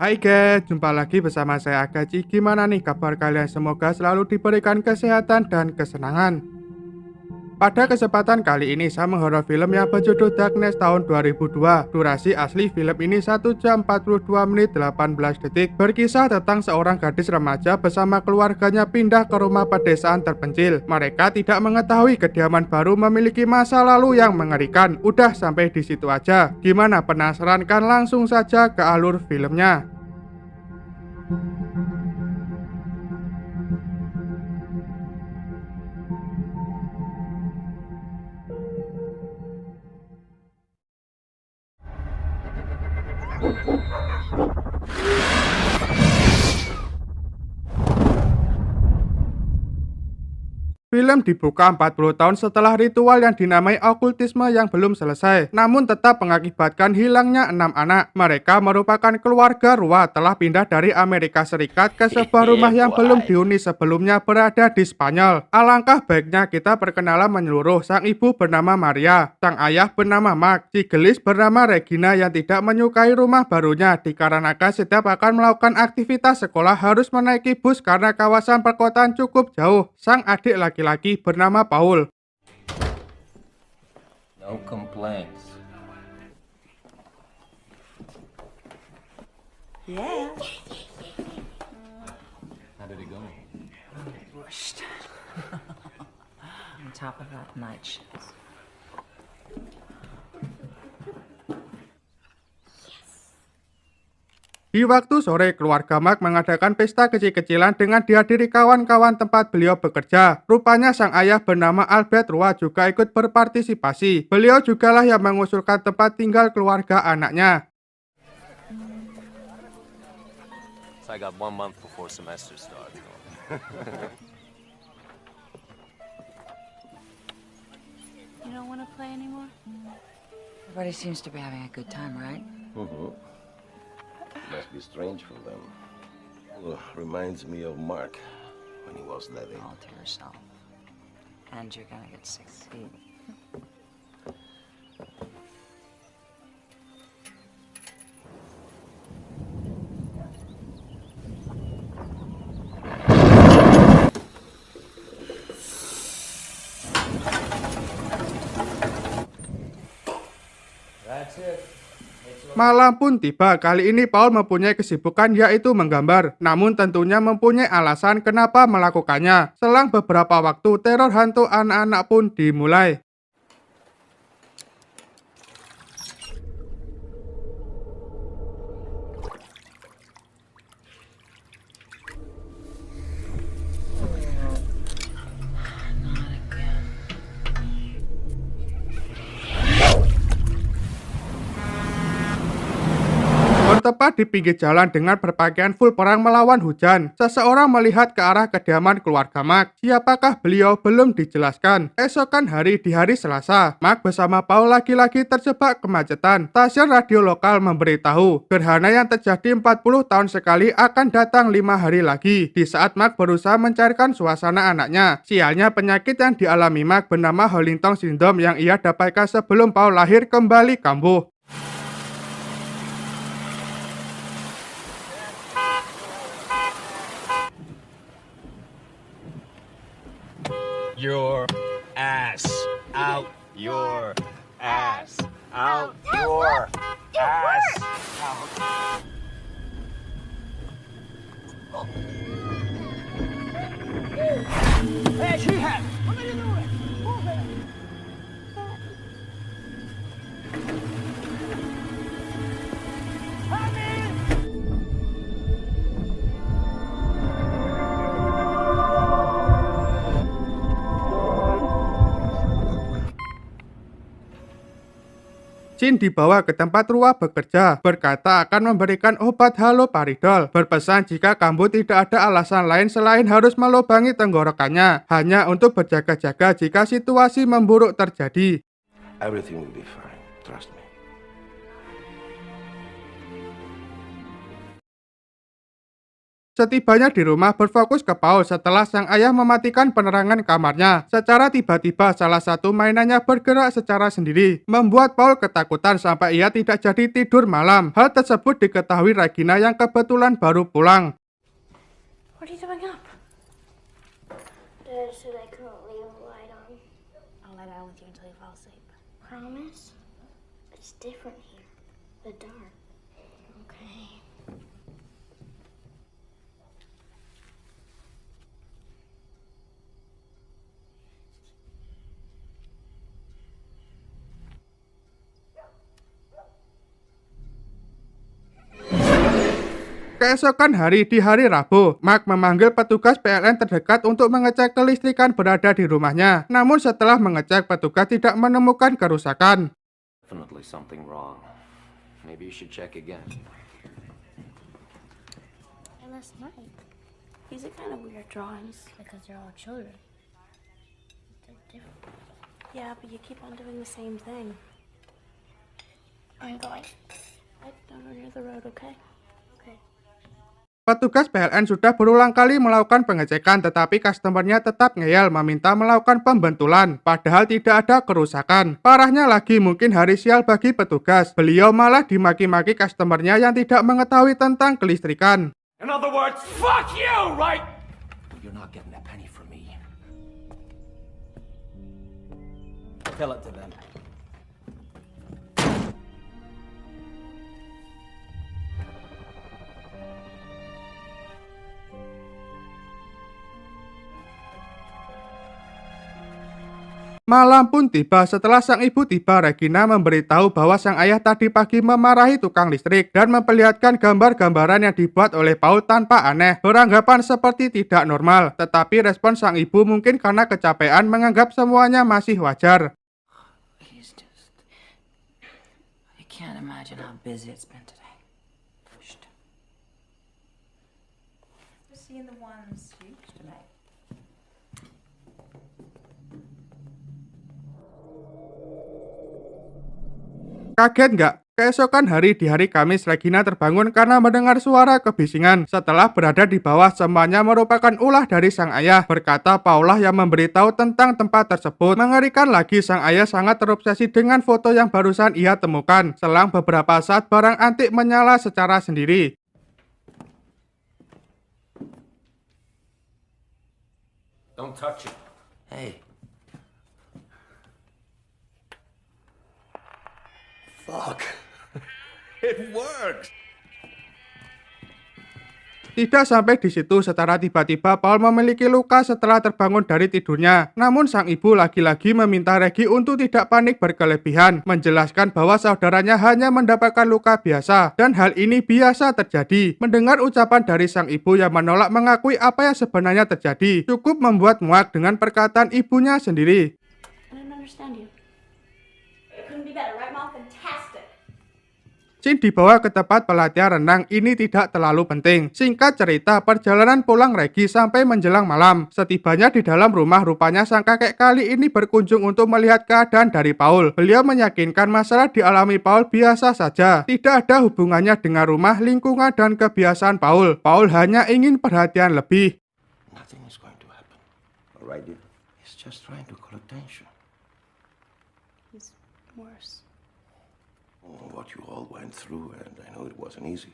Hai guys, jumpa lagi bersama saya Agaci. Gimana nih kabar kalian? Semoga selalu diberikan kesehatan dan kesenangan. Pada kesempatan kali ini saya menghoror film yang berjudul Darkness tahun 2002. Durasi asli film ini 1 jam 42 menit 18 detik. Berkisah tentang seorang gadis remaja bersama keluarganya pindah ke rumah pedesaan terpencil. Mereka tidak mengetahui kediaman baru memiliki masa lalu yang mengerikan. Udah sampai di situ aja. Gimana, penasaran kan? Langsung saja ke alur filmnya. Film dibuka 40 tahun setelah ritual yang dinamai okultisme yang belum selesai, namun tetap mengakibatkan hilangnya 6 anak. Mereka merupakan keluarga Rua telah pindah dari Amerika Serikat ke sebuah rumah yang belum dihuni sebelumnya berada di Spanyol. Alangkah baiknya kita perkenalan menyeluruh. Sang ibu bernama Maria, sang ayah bernama Mark, si gelis bernama Regina yang tidak menyukai rumah barunya dikarenakan setiap akan melakukan aktivitas sekolah harus menaiki bus karena kawasan perkotaan cukup jauh. Sang adik laki-laki bernama Paul. No complaints. Yeah. How did it go? Rushed. On top of that, night shifts. Di waktu sore, keluarga Mark mengadakan pesta kecil-kecilan dengan dihadiri kawan-kawan tempat beliau bekerja. Rupanya sang ayah bernama Albert Rua juga ikut berpartisipasi. Beliau jugalah yang mengusulkan tempat tinggal keluarga anaknya. So I got 1 month before semester starts. You don't want to play anymore? Everybody seems to be having a good time, right? Must be strange for them. Reminds me of Mark when he was living. All to yourself. And you're gonna get sick. That's it. Malam pun tiba. Kali ini Paul mempunyai kesibukan yaitu menggambar. Namun tentunya mempunyai alasan kenapa melakukannya. Selang beberapa waktu, teror hantu anak-anak pun dimulai. Bertepat di pinggir jalan dengan berpakaian full perang melawan hujan, seseorang melihat ke arah kediaman keluarga Mark. Siapakah beliau belum dijelaskan. Esokan hari di hari Selasa, Mark bersama Paul lagi-lagi terjebak kemacetan. Stasiun radio lokal memberitahu, gerhana yang terjadi 40 tahun sekali akan datang 5 hari lagi. Di saat Mark berusaha mencarikan suasana anaknya, sialnya penyakit yang dialami Mark bernama Huntington Syndrome yang ia dapatkan sebelum Paul lahir kembali kambuh. Your ass out. Your ass out. Your ass out. Hey, Sheehan! What are you doing? Move it! Jin dibawa ke tempat Rua bekerja, berkata akan memberikan obat haloparidol, berpesan jika kambuh tidak ada alasan lain selain harus melubangi tenggorokannya, hanya untuk berjaga-jaga jika situasi memburuk terjadi. Everything will be fine. Trust me. Setibanya di rumah berfokus ke Paul setelah sang ayah mematikan penerangan kamarnya. Secara tiba-tiba salah satu mainannya bergerak secara sendiri, membuat Paul ketakutan sampai ia tidak jadi tidur malam. Hal tersebut diketahui Regina yang kebetulan baru pulang. What are you doing up? Dad said I couldn't leave the light on. I'll lie down with you until you fall asleep. Promise? It's different here. The dark. Okay. Keesokan hari di hari Rabu, Mark memanggil petugas PLN terdekat untuk mengecek kelistrikan berada di rumahnya. Namun setelah mengecek, petugas tidak menemukan kerusakan. Definitely something wrong. Maybe you should check again. And last night, these are kind of weird drawings. Because they're all children. They're different. Yeah, but you keep on doing the same thing. I'm going. Head down near the road, okay? Okay. Petugas PLN sudah berulang kali melakukan pengecekan, tetapi customernya tetap ngeyel meminta melakukan pembentulan, padahal tidak ada kerusakan. Parahnya lagi, mungkin hari sial bagi petugas. Beliau malah dimaki-maki customernya yang tidak mengetahui tentang kelistrikan. In other words, fuck you, right? You're not getting a penny from me. Tell it to them. Malam pun tiba. Setelah sang ibu tiba, Regina memberitahu bahwa sang ayah tadi pagi memarahi tukang listrik dan memperlihatkan gambar-gambaran yang dibuat oleh Paul tanpa aneh, beranggapan seperti tidak normal. Tetapi respon sang ibu mungkin karena kecapean menganggap semuanya masih wajar. He's just... I can't imagine how busy it's been today. Pushed. We're seeing the ones tonight. Kaget nggak? Keesokan hari di hari Kamis, Regina terbangun karena mendengar suara kebisingan. Setelah berada di bawah, semuanya merupakan ulah dari sang ayah, berkata Paula yang memberitahu tentang tempat tersebut. Mengerikan lagi, sang ayah sangat terobsesi dengan foto yang barusan ia temukan. Selang beberapa saat, barang antik menyala secara sendiri. Don't touch it. Hey. Fuck. It works. Tidak sampai di situ, secara tiba-tiba Paul memiliki luka setelah terbangun dari tidurnya. Namun sang ibu lagi-lagi meminta Regi untuk tidak panik berkelebihan, menjelaskan bahwa saudaranya hanya mendapatkan luka biasa dan hal ini biasa terjadi. Mendengar ucapan dari sang ibu yang menolak mengakui apa yang sebenarnya terjadi, cukup membuat muak dengan perkataan ibunya sendiri. I don't understand you. It couldn't be better, right, Mom? Fantastic. Jin dibawa ke tempat pelatihan renang. Ini tidak terlalu penting. Singkat cerita, perjalanan pulang Regi sampai menjelang malam. Setibanya di dalam rumah, rupanya sang kakek kali ini berkunjung untuk melihat keadaan dari Paul. Beliau meyakinkan masalah dialami Paul biasa saja. Tidak ada hubungannya dengan rumah, lingkungan, dan kebiasaan Paul. Paul hanya ingin perhatian lebih. Nothing is going to happen. All right, dear? He's just trying to collect tension. He's worse. What you all went through, and I know it wasn't easy.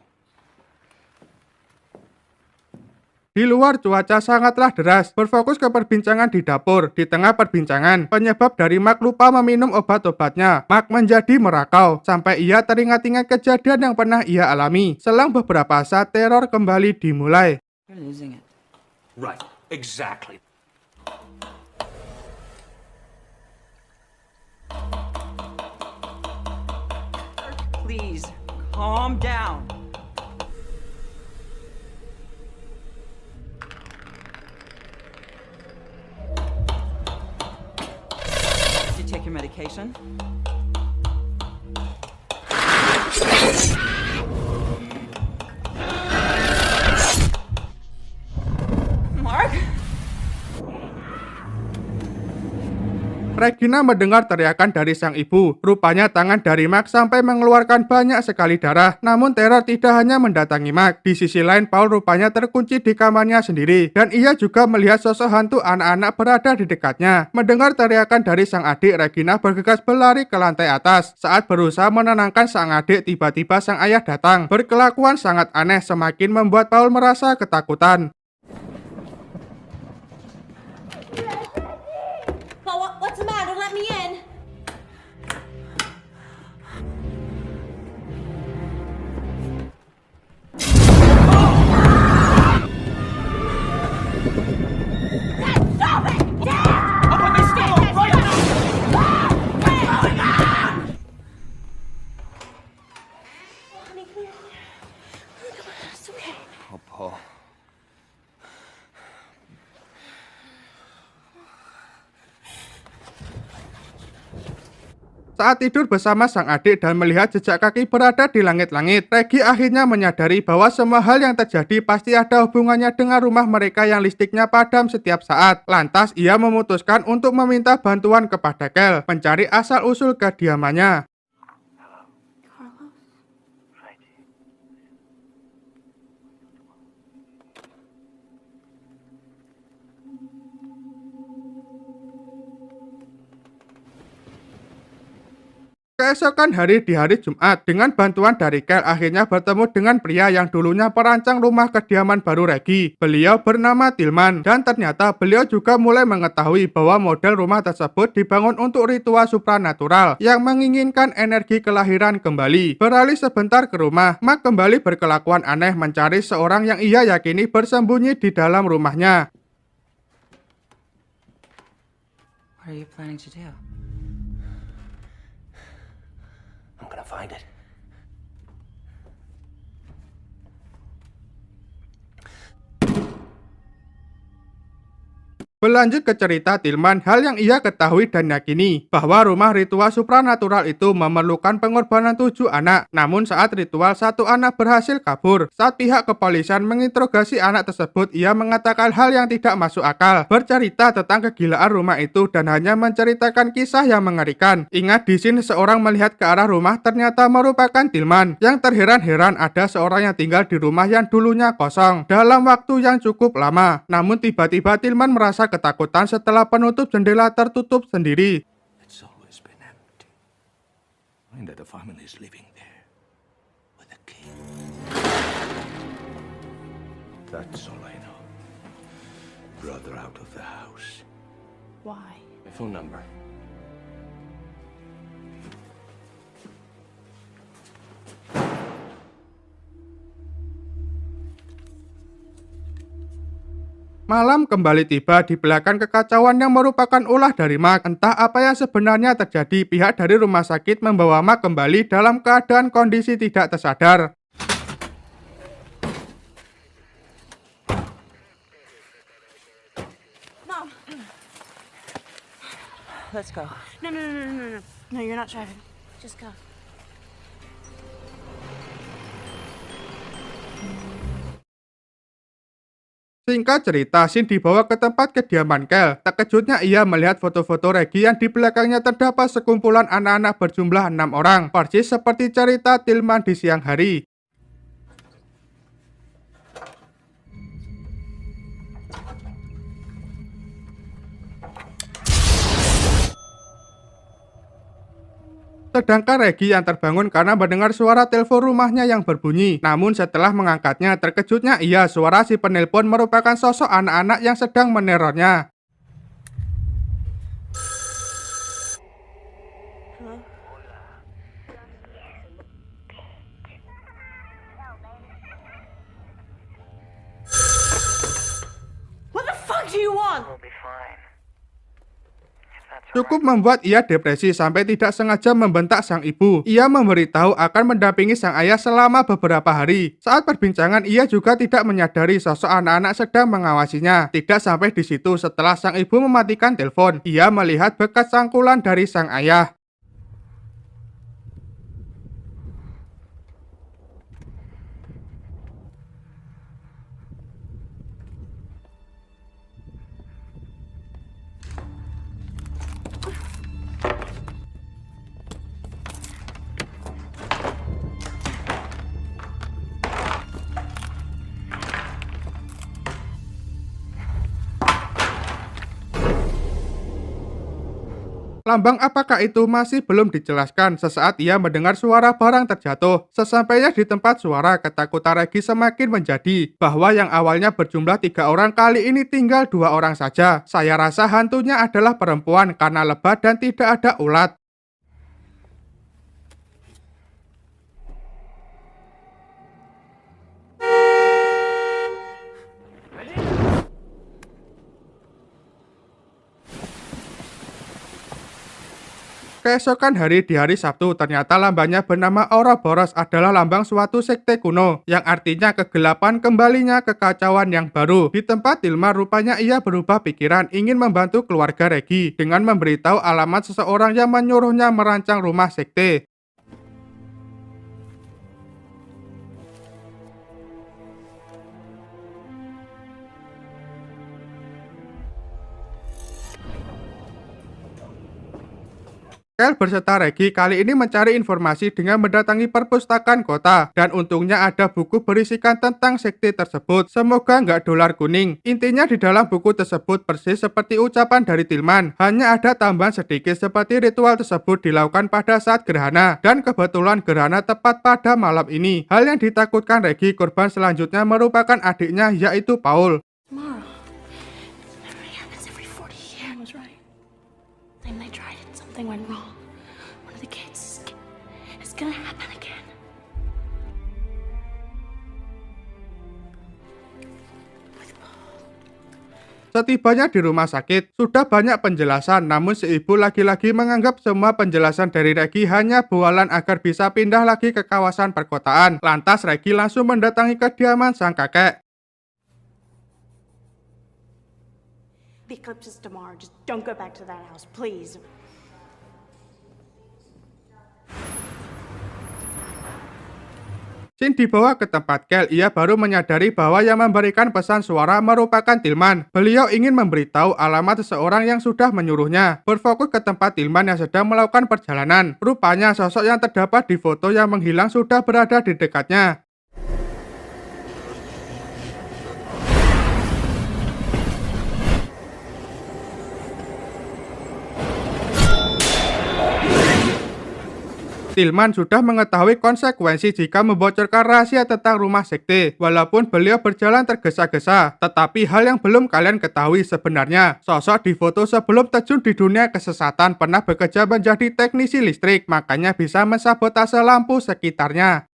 Di luar cuaca sangatlah deras. Berfokus ke perbincangan di dapur. Di tengah perbincangan, penyebab dari Mark lupa meminum obat-obatnya. Mark menjadi merakau sampai ia teringat-ingat kejadian yang pernah ia alami. Selang beberapa saat, teror kembali dimulai. You're losing it. Right. Exactly. Please, calm down. Did you take your medication? Mark? Regina mendengar teriakan dari sang ibu. Rupanya tangan dari Mark sampai mengeluarkan banyak sekali darah. Namun teror tidak hanya mendatangi Mark. Di sisi lain, Paul rupanya terkunci di kamarnya sendiri. Dan ia juga melihat sosok hantu anak-anak berada di dekatnya. Mendengar teriakan dari sang adik, Regina bergegas berlari ke lantai atas. Saat berusaha menenangkan sang adik, tiba-tiba sang ayah datang. Berkelakuan sangat aneh semakin membuat Paul merasa ketakutan. What's the matter? Let me in. Up on this door, right now! Honey, come here. Come on, it's okay. Oh, Paul. Saat tidur bersama sang adik dan melihat jejak kaki berada di langit-langit, Reggie akhirnya menyadari bahwa semua hal yang terjadi pasti ada hubungannya dengan rumah mereka yang listriknya padam setiap saat. Lantas, ia memutuskan untuk meminta bantuan kepada Kel, mencari asal-usul kediamannya. Keesokan hari di hari Jumat, dengan bantuan dari Kel akhirnya bertemu dengan pria yang dulunya perancang rumah kediaman baru Reggie. Beliau bernama Tillman, dan ternyata beliau juga mulai mengetahui bahwa model rumah tersebut dibangun untuk ritual supranatural yang menginginkan energi kelahiran kembali. Beralih sebentar ke rumah, Mark kembali berkelakuan aneh mencari seorang yang ia yakini bersembunyi di dalam rumahnya. What are you planning to do? I'm gonna find it. Berlanjut ke cerita Tillman, hal yang ia ketahui dan yakini bahwa rumah ritual supranatural itu memerlukan pengorbanan 7 anak. Namun saat ritual 1 anak berhasil kabur, saat pihak kepolisian menginterogasi anak tersebut, ia mengatakan hal yang tidak masuk akal, bercerita tentang kegilaan rumah itu dan hanya menceritakan kisah yang mengerikan. Ingat, di sini seorang melihat ke arah rumah ternyata merupakan Tillman. Yang terheran-heran ada seorang yang tinggal di rumah yang dulunya kosong dalam waktu yang cukup lama. Namun tiba-tiba Tillman merasa ketakutan setelah penutup jendela tertutup sendiri. It's always been empty. And that the family is living there with a king. That's all I know. Brother out of the house. Why? My phone number. Malam kembali tiba di belakang kekacauan yang merupakan ulah dari Mark. Entah apa yang sebenarnya terjadi, pihak dari rumah sakit membawa Mark kembali dalam keadaan kondisi tidak tersadar. Mom. Let's go. No. No, you're not driving. Just go. Singkat cerita, Sin dibawa ke tempat kediaman Kel. Terkejutnya ia melihat foto-foto Reggie yang di belakangnya terdapat sekumpulan anak-anak berjumlah 6 orang, persis seperti cerita Tillman di siang hari. Sedangkan Reggie yang terbangun karena mendengar suara telepon rumahnya yang berbunyi. Namun setelah mengangkatnya, terkejutnya ia suara si penelpon merupakan sosok anak-anak yang sedang menerornya. What the fuck do you want? Cukup membuat ia depresi sampai tidak sengaja membentak sang ibu. Ia memberitahu akan mendampingi sang ayah selama beberapa hari. Saat perbincangan, ia juga tidak menyadari sosok anak-anak sedang mengawasinya. Tidak sampai di situ, setelah sang ibu mematikan telepon, ia melihat bekas sangkulan dari sang ayah. Lambang apakah itu masih belum dijelaskan sesaat ia mendengar suara barang terjatuh. Sesampainya di tempat suara, ketakutan Regi semakin menjadi. Bahwa yang awalnya berjumlah 3 orang kali ini tinggal 2 orang saja. Saya rasa hantunya adalah perempuan karena lebat dan tidak ada ulat. Keesokan hari di hari Sabtu, ternyata lambangnya bernama Ouroboros adalah lambang suatu sekte kuno, yang artinya kegelapan kembalinya kekacauan yang baru. Di tempat Tilman rupanya ia berubah pikiran ingin membantu keluarga Regi dengan memberitahu alamat seseorang yang menyuruhnya merancang rumah sekte. Kel berserta Regi kali ini mencari informasi dengan mendatangi perpustakaan kota, dan untungnya ada buku berisikan tentang sekte tersebut. Semoga nggak dolar kuning. Intinya di dalam buku tersebut persis seperti ucapan dari Tilman, hanya ada tambahan sedikit seperti ritual tersebut dilakukan pada saat gerhana, dan kebetulan gerhana tepat pada malam ini. Hal yang ditakutkan Regi, korban selanjutnya merupakan adiknya yaitu Paul. Tomorrow. It happens every 40 years. I was right. Time they tried it, something went wrong. One of the kids is gonna happen again. With Paul. Setibanya di rumah sakit, sudah banyak penjelasan, namun si ibu lagi-lagi menganggap semua penjelasan dari Regi hanya bualan agar bisa pindah lagi ke kawasan perkotaan. Lantas Regi langsung mendatangi kediaman sang kakek. The eclipse is tomorrow. Just don't go back to that house, please. Sin dibawa ke tempat Kel, ia baru menyadari bahwa yang memberikan pesan suara merupakan Tilman. Beliau ingin memberitahu alamat seseorang yang sudah menyuruhnya. Berfokus ke tempat Tilman yang sedang melakukan perjalanan. Rupanya sosok yang terdapat di foto yang menghilang sudah berada di dekatnya. Tilman sudah mengetahui konsekuensi jika membocorkan rahasia tentang rumah sekte. Walaupun beliau berjalan tergesa-gesa, tetapi hal yang belum kalian ketahui sebenarnya, sosok di foto sebelum terjun di dunia kesesatan pernah bekerja menjadi teknisi listrik, makanya bisa mensabotase lampu sekitarnya.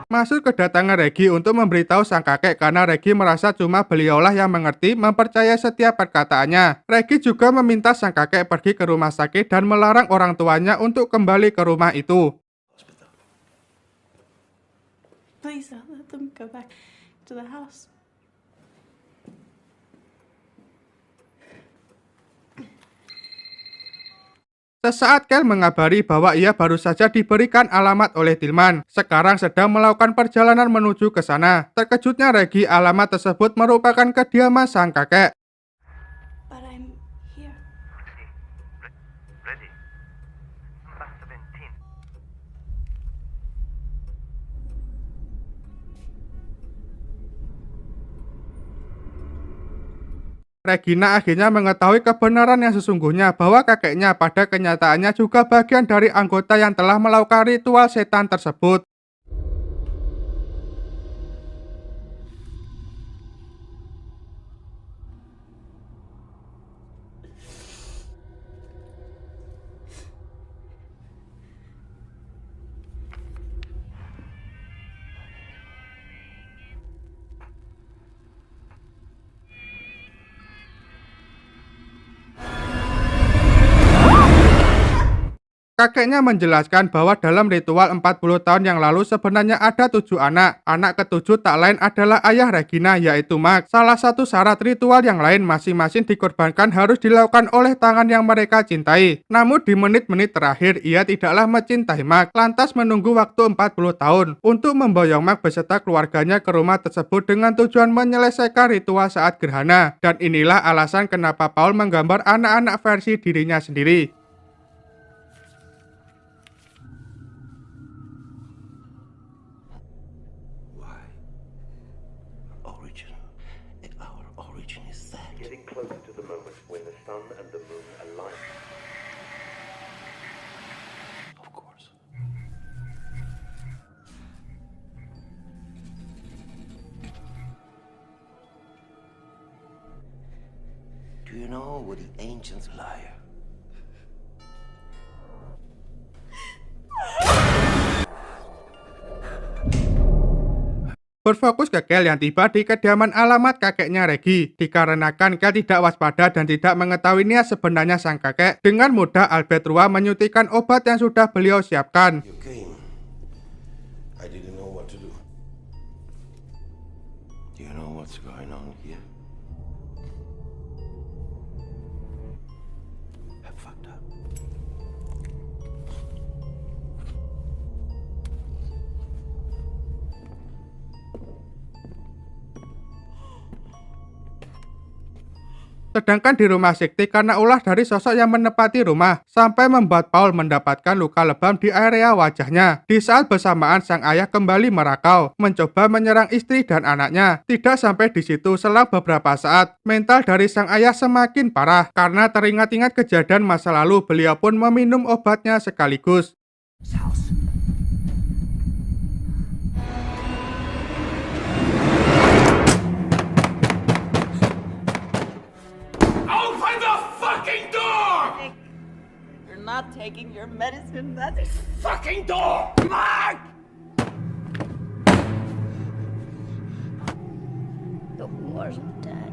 Masuk kedatangan Regi untuk memberitahu sang kakek karena Regi merasa cuma beliaulah yang mengerti, mempercayai setiap perkataannya. Regi juga meminta sang kakek pergi ke rumah sakit dan melarang orang tuanya untuk kembali ke rumah itu. Please don't let them go back to the house. Sesaat Kel mengabari bahwa ia baru saja diberikan alamat oleh Tilman. Sekarang sedang melakukan perjalanan menuju ke sana. Terkejutnya Regi, alamat tersebut merupakan kediaman sang kakek. But I'm here. Ready. Number 17. Regina akhirnya mengetahui kebenaran yang sesungguhnya bahwa kakeknya pada kenyataannya juga bagian dari anggota yang telah melakukan ritual setan tersebut. Kakeknya menjelaskan bahwa dalam ritual 40 tahun yang lalu sebenarnya ada 7 anak. Anak ketujuh tak lain adalah ayah Regina, yaitu Max. Salah satu syarat ritual yang lain masing-masing dikorbankan harus dilakukan oleh tangan yang mereka cintai. Namun di menit-menit terakhir ia tidaklah mencintai Max, lantas menunggu waktu 40 tahun untuk memboyong Max beserta keluarganya ke rumah tersebut dengan tujuan menyelesaikan ritual saat gerhana. Dan inilah alasan kenapa Paul menggambar anak-anak versi dirinya sendiri. getting closer to the moment when the sun and the moon align. Of course. Do you know what the ancients liar? Berfokus ke Kel yang tiba di kediaman alamat kakeknya Reggie. Dikarenakan Kel tidak waspada dan tidak mengetahui niat sebenarnya sang kakek, dengan mudah Albert Rua menyuntikkan obat yang sudah beliau siapkan. You came. I didn't know what to do. Do you know what's going on here? I fucked up. Sedangkan di rumah sekte karena ulah dari sosok yang menepati rumah, sampai membuat Paul mendapatkan luka lebam di area wajahnya. Di saat bersamaan sang ayah kembali merakau, mencoba menyerang istri dan anaknya. Tidak sampai di situ, selang beberapa saat, mental dari sang ayah semakin parah. Karena teringat-ingat kejadian masa lalu, beliau pun meminum obatnya sekaligus. Open the fucking door! You're not taking your medicine. That's This fucking door! Mark! The war's dead.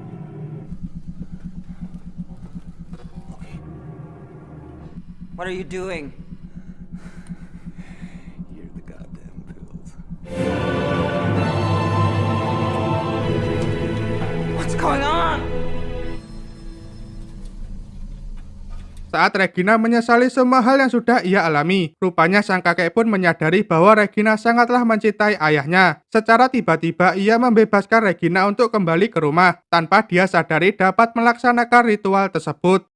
What are you doing? Here are the goddamn pills. What's going on? Saat Regina menyesali semua hal yang sudah ia alami, rupanya sang kakek pun menyadari bahwa Regina sangatlah mencintai ayahnya. Secara tiba-tiba ia membebaskan Regina untuk kembali ke rumah, tanpa dia sadari dapat melaksanakan ritual tersebut.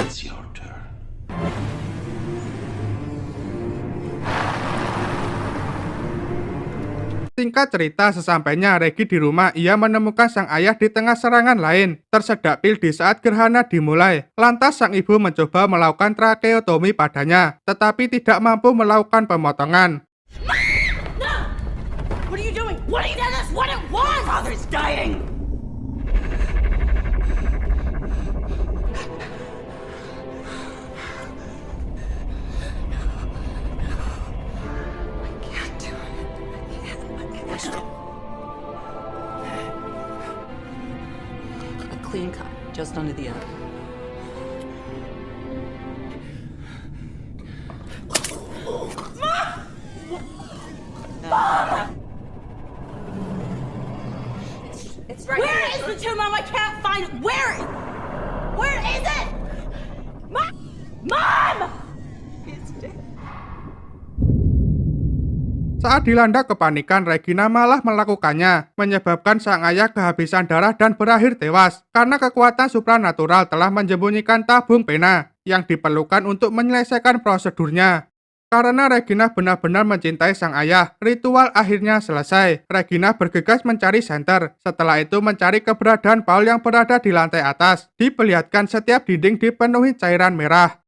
It's your turn. Singkat cerita, sesampainya Reggie di rumah, ia menemukan sang ayah di tengah serangan lain. Tersedak pil di saat gerhana dimulai. Lantas sang ibu mencoba melakukan tracheotomi padanya, tetapi tidak mampu melakukan pemotongan. What are you doing? What are you doing? That's what it was! Father's dying. A clean cut, just under the eye. It's right Where here. is the tube, Mom? I can't find it. Where is it? Mom! Mom! It's dead. Saat dilanda kepanikan, Regina malah melakukannya, menyebabkan sang ayah kehabisan darah dan berakhir tewas, karena kekuatan supranatural telah menyembunyikan tabung pena yang diperlukan untuk menyelesaikan prosedurnya. Karena Regina benar-benar mencintai sang ayah, ritual akhirnya selesai. Regina bergegas mencari senter, setelah itu mencari keberadaan Paul yang berada di lantai atas. Diperlihatkan setiap dinding dipenuhi cairan merah.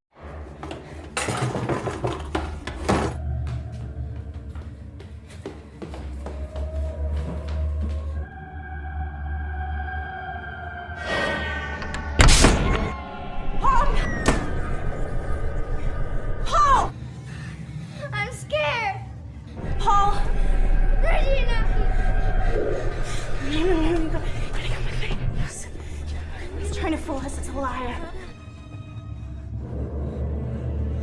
Paul! I'm scared. Paul! Regina. He's trying to fool us. It's a liar.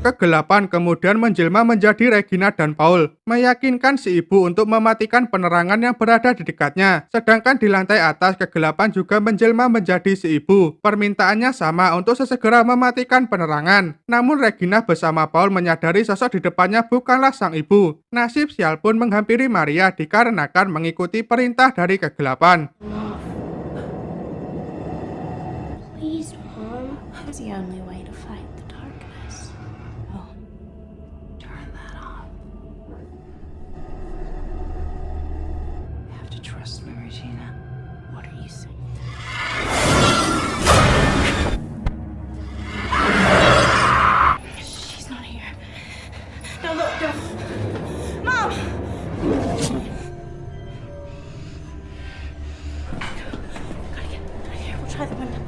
Kegelapan kemudian menjelma menjadi Regina dan Paul, meyakinkan si ibu untuk mematikan penerangan yang berada di dekatnya. Sedangkan di lantai atas, kegelapan juga menjelma menjadi si ibu. Permintaannya sama untuk sesegera mematikan penerangan. Namun Regina bersama Paul menyadari sosok di depannya bukanlah sang ibu. Nasib sial pun menghampiri Maria dikarenakan mengikuti perintah dari kegelapan. It's the only way to fight the darkness. Oh, turn that off. You have to trust me, Regina. What are you saying? She's not here. No, look, no. Mom! Gotta get out of here. We'll try the window.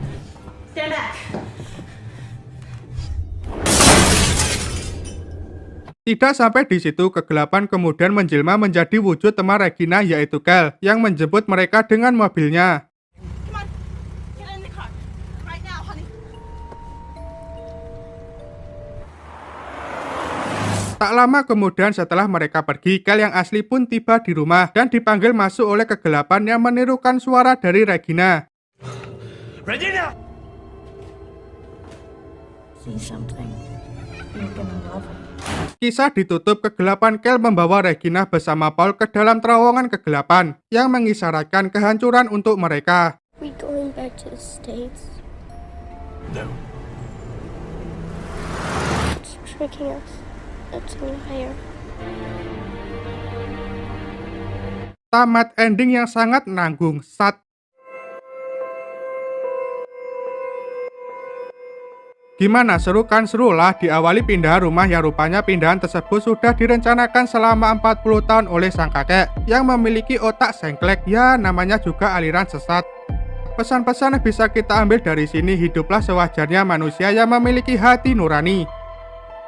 Stand back. Tidak sampai di situ, kegelapan kemudian menjelma menjadi wujud teman Regina yaitu Kel yang menjemput mereka dengan mobilnya. Come on. Get in the car. Right now, honey. Tak lama kemudian setelah mereka pergi, Kel yang asli pun tiba di rumah dan dipanggil masuk oleh kegelapan yang menirukan suara dari Regina. Regina! See something. You're gonna love it. Kisah ditutup, kegelapan Kel membawa Regina bersama Paul ke dalam terowongan kegelapan yang mengisyaratkan kehancuran untuk mereka. We going back to the States? No. It's tricking us. It's a liar. Tamat ending yang sangat nanggung. Gimana, seru kan? Seru lah. Diawali pindahan rumah yang rupanya pindahan tersebut sudah direncanakan selama 40 tahun oleh sang kakek yang memiliki otak sengklek. Ya, namanya juga aliran sesat. Pesan-pesan yang bisa kita ambil dari sini, hiduplah sewajarnya manusia yang memiliki hati nurani.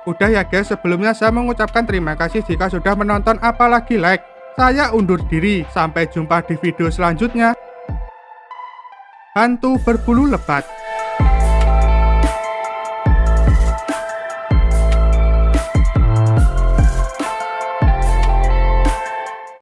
Udah ya guys, sebelumnya saya mengucapkan terima kasih jika sudah menonton, apalagi like. Saya undur diri, sampai jumpa di video selanjutnya. Hantu berbulu lebat.